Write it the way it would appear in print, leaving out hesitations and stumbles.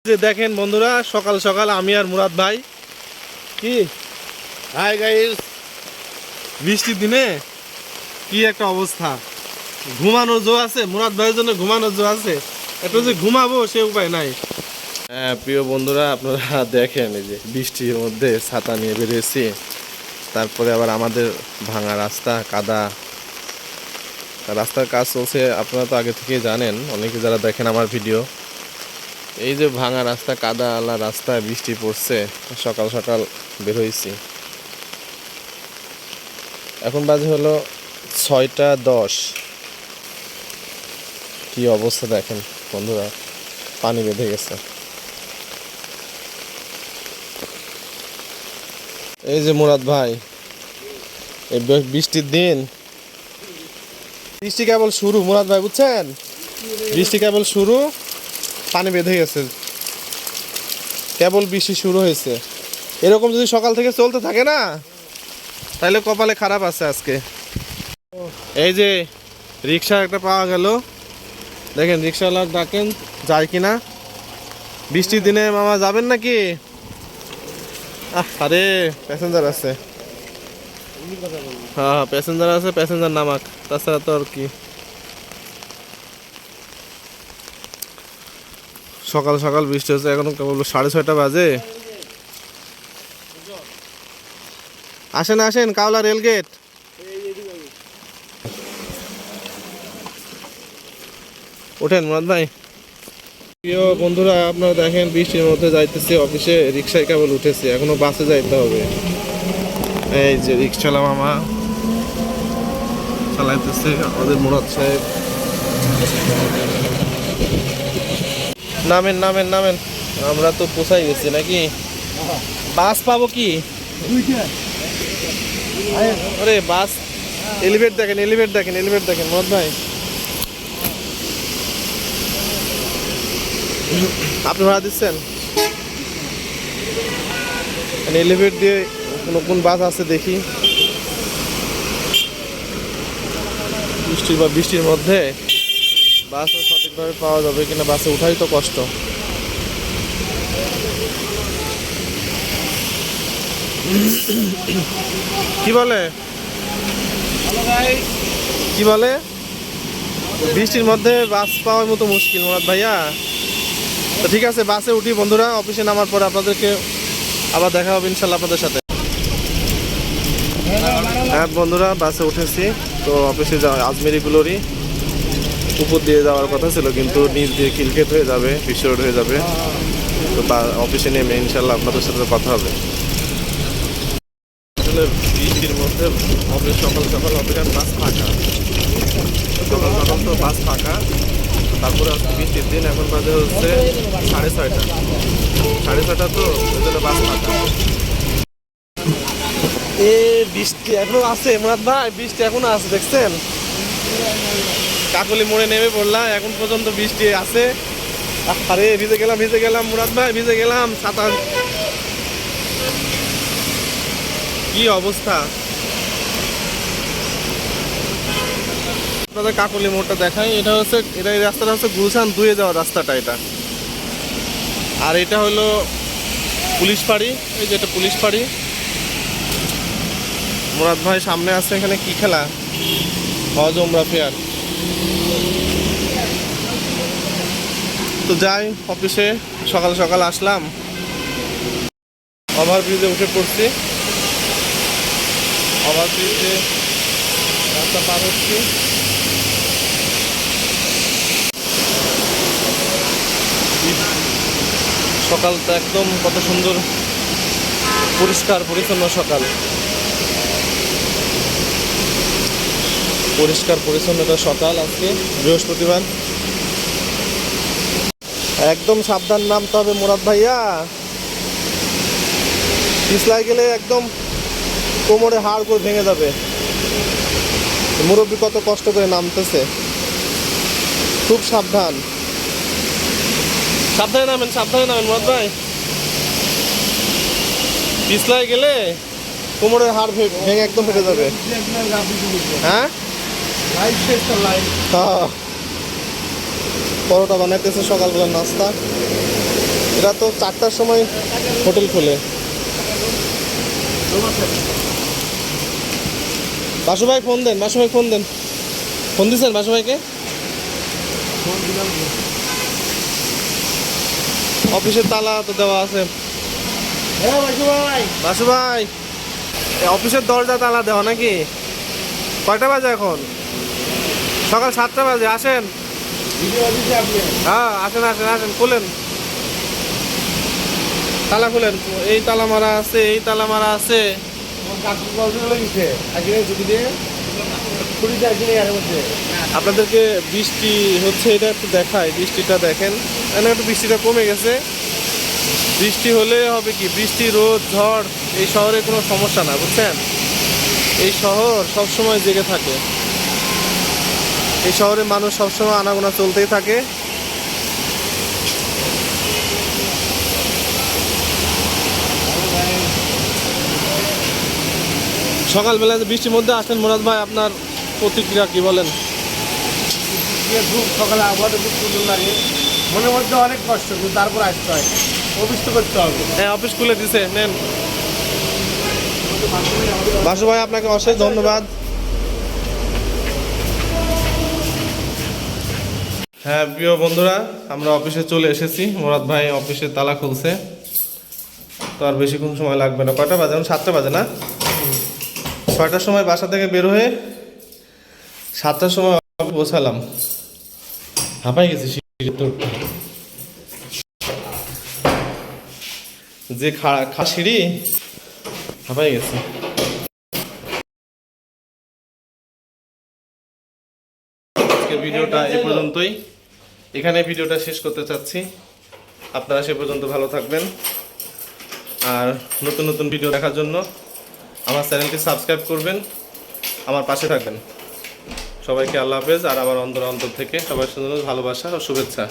যে দেখেন বন্ধুরা, সকাল সকাল আমি আর মুরাদ ভাই কি হাই গাইস, বৃষ্টির দিনে কি একটা অবস্থা। ঘুমানোর জো আছে, মুরাদ ভাইয়ের জন্য ঘুমানোর জো আছে, একটু যে ঘুমাবো সে উপায় নাই। হ্যাঁ প্রিয় বন্ধুরা, আপনারা দেখেন এই যে বৃষ্টির মধ্যে ছাতা নিয়ে বেরিয়েছি, তারপরে আবার আমাদের ভাঙা রাস্তা, কাদা রাস্তার কাজ চলছে। আপনারা তো আগে থেকেই জানেন, অনেকে যারা দেখেন আমার ভিডিও। এই যে ভাঙা রাস্তা, কাদা আলা রাস্তায় বৃষ্টি পড়ছে, সকাল সকাল বের হয়েছি। এখন বাজে হলো 6টা 10। কি অবস্থা দেখেন বন্ধুরা, পানি বেঁধে গেছে। এই যে মুরাদ ভাই, এই বৃষ্টির দিন, বৃষ্টি কেবল শুরু মুরাদ ভাই, বুঝছেন? বৃষ্টি কেবল শুরু, পানি বেঁধে গেছে, কেবল বৃষ্টি শুরু হয়েছে। এরকম যদি সকাল থেকে চলতে থাকে না, তাহলে কপালে খারাপ আছে আজকে। এই যে রিক্সা একটা পাওয়া গেল, দেখেন রিক্সাওয়ালা ডাকেন, যায় কিনা। বৃষ্টির দিনে মামা যাবেন নাকি? আরে প্যাসেঞ্জার আছে, হ্যাঁ প্যাসেঞ্জার আছে, প্যাসেঞ্জার নামাক, তাছাড়া তো আর কি। সকাল সকাল বৃষ্টি হচ্ছে, এখন কেবল 6:30 বাজে। আসেন আসেন, কাওলা রেলগেট। ওঠেন মুরাদ ভাই। প্রিয় বন্ধুরা, আপনারা দেখেন বৃষ্টির মধ্যে যাইতেছি অফিসে, রিক্সায় কেবল উঠেছি, এখনো বাসে যাইতে হবে। এই যে রিক্সাওয়ালা মামা চালাইতেছে, আমাদের মুরাদ সাহেব। নামেন নামেন নামেন, আমরা তো পোষাই গেছি নাকি? বাস পাবো কি? আরে বাস, এলিভেট দেখেন, এলিভেট দেখেন, এলিভেট দেখেন মুরাদ ভাই। আপনি ভাড়া দিচ্ছেন? এলিভেট দিয়ে কোন বাস আছে দেখি। বৃষ্টির মধ্যে বাস সঠিকভাবে পাওয়া যাবে কিনা, বাসে উঠাই তো কষ্ট। কি বলে কি বলে, বৃষ্টির মধ্যে বাস পাওয়ার মতো মুশকিল মুরাদ ভাইয়া। তো ঠিক আছে, বাসে উঠি বন্ধুরা, অফিসে নামার পরে আপনাদেরকে আবার দেখা হবে ইনশাল্লাহ আপনাদের সাথে। হ্যাঁ বন্ধুরা, বাসে উঠেছি, তো অফিসে যাওয়া আজমেরি গ্লোরি উপর দিয়ে যাওয়ার কথা ছিল, কিন্তু নিচ দিয়ে খিলক্ষেত হয়ে যাবে, বিশ্ব রোড হয়ে যাবে। তো তার অফিসে নেমে ইনশাল্লাহ আপনাদের সাথে কথা হবে। আসলে বৃষ্টির মধ্যে অফিস, সকাল সকাল অফিসের বাস ফাঁকা, সকাল সকাল তো বাস ফাঁকা। তারপরে বৃষ্টির দিন, এখন বাজে হচ্ছে 6:30, 6:30 তো ওই জন্য বাস ফাঁকা। এ বৃষ্টি এখনো আছে মুরাদ ভাই, বৃষ্টি এখনো আছে, দেখছেন? কাকলি মোড়ে নেমে পড়লাম, এখন পর্যন্ত বৃষ্টি আছে। আরে ভিজে গেলাম মুরাদ ভাই, ভিজে গেলাম। ছাতা, কি অবস্থা। আপনাদের কাকলি মোড়টা দেখাই, এটা এই রাস্তাটা হচ্ছে গুলশান 2-এ যাওয়ার রাস্তাটা এটা। আর এটা হলো পুলিশ ফাঁড়ি, এই যে এটা পুলিশ ফাঁড়ি। মুরাদ ভাই সামনে আছে, এখানে কি খেলা, হজ ওমরা ফেয়ার। তো যাই অফিসে, সকাল সকাল আসলাম, ওভারব্রিজে উঠে পড়ছি, ওভারব্রিজে রাস্তা পার হচ্ছি। সকালটা একদম কত সুন্দর, পরিষ্কার পরিচ্ছন্ন সকাল, পরিষ্কার পরিচ্ছন্নতা সকাল। আজকে বৃহস্পতিবার, একদম সাবধান নামতে হবে মুরাদ ভাইয়া, পিছলাই গেলে একদম কোমরে হাড় করে ভেঙে যাবে। মুরব্বী কত কষ্ট করে নামতেছে, খুব সাবধান, সাবধানে নামেন মুরাদ ভাই। পিছলাই গেলে কোমরের হাড় ভেঙে একদম ফেটে যাবে। হ্যাঁ, পরোটা বানাইতেছে সকালবেলা নাস্তা। এরা তো 4টার সময় হোটেল খোলে। বাসু ভাই ফোন দেন, বাসু ভাই ফোন দেন। ফোন দিচ্ছেন বাসু ভাইকে? অফিসের তালা তো দেওয়া আছে। বাসু ভাই অফিসের দরজা তালা দেওয়া নাকি? কয়টা বাজে এখন? সকাল 7টা বাজে। আসেন। হ্যাঁ আসেন আসেন আসেন, খুলেন তালা, খুলেন। এই তালা মারা আছে, এই তালা মারা আছে। আপনাদেরকে বৃষ্টি হচ্ছে এটা একটু দেখায়, বৃষ্টিটা দেখেন। এখানে একটু বৃষ্টিটা কমে গেছে। বৃষ্টি হলে হবে কি, বৃষ্টি রোদ ঝড় এই শহরে কোনো সমস্যা না, বুঝছেন? এই শহর সবসময় জেগে থাকে। এই শহরে মানুষ সবসময় আনাগোনা চলতেই থাকে। সকালবেলা যে বৃষ্টির মধ্যে আসেন মুরাদ ভাই, আপনার প্রতিক্রিয়া কি বলেন? খুব সকালে আবহাওয়াটা খুব সুন্দর লাগে, মনের মধ্যে অনেক কষ্ট, কিন্তু তারপর আসতে হয়, অফিস তো করতে হবে। হ্যাঁ অফিস খুলে দিছে, নেন। বাসু ভাই আপনাকে অশেষ ধন্যবাদ। হ্যাঁ প্রিয় বন্ধুরা, আমরা অফিসে চলে এসেছি। মুরাদ ভাই অফিসে তালা খুলছে, তো আর বেশিক্ষণ সময় লাগবে না। কয়টা বাজে? 7টা বাজে না? 6টার সময় বাসা থেকে বের হয়ে 7টার সময় পৌঁছালাম। হাঁপাই গেছি সিঁড়ি তোরটা, যে খা সিঁড়ি, হাঁপাই গেছে। আজকের ভিডিওটা এ পর্যন্তই, এখানে ভিডিওটা শেষ করতে চাচ্ছি। আপনারা সে পর্যন্ত ভালো থাকবেন, আর নতুন নতুন ভিডিও দেখার জন্য আমার চ্যানেলটি সাবস্ক্রাইব করবেন, আমার পাশে থাকবেন। সবাইকে আল্লাহ হাফেজ। আর আমার অন্তর থেকে সবার জন্য ভালোবাসা ও শুভেচ্ছা।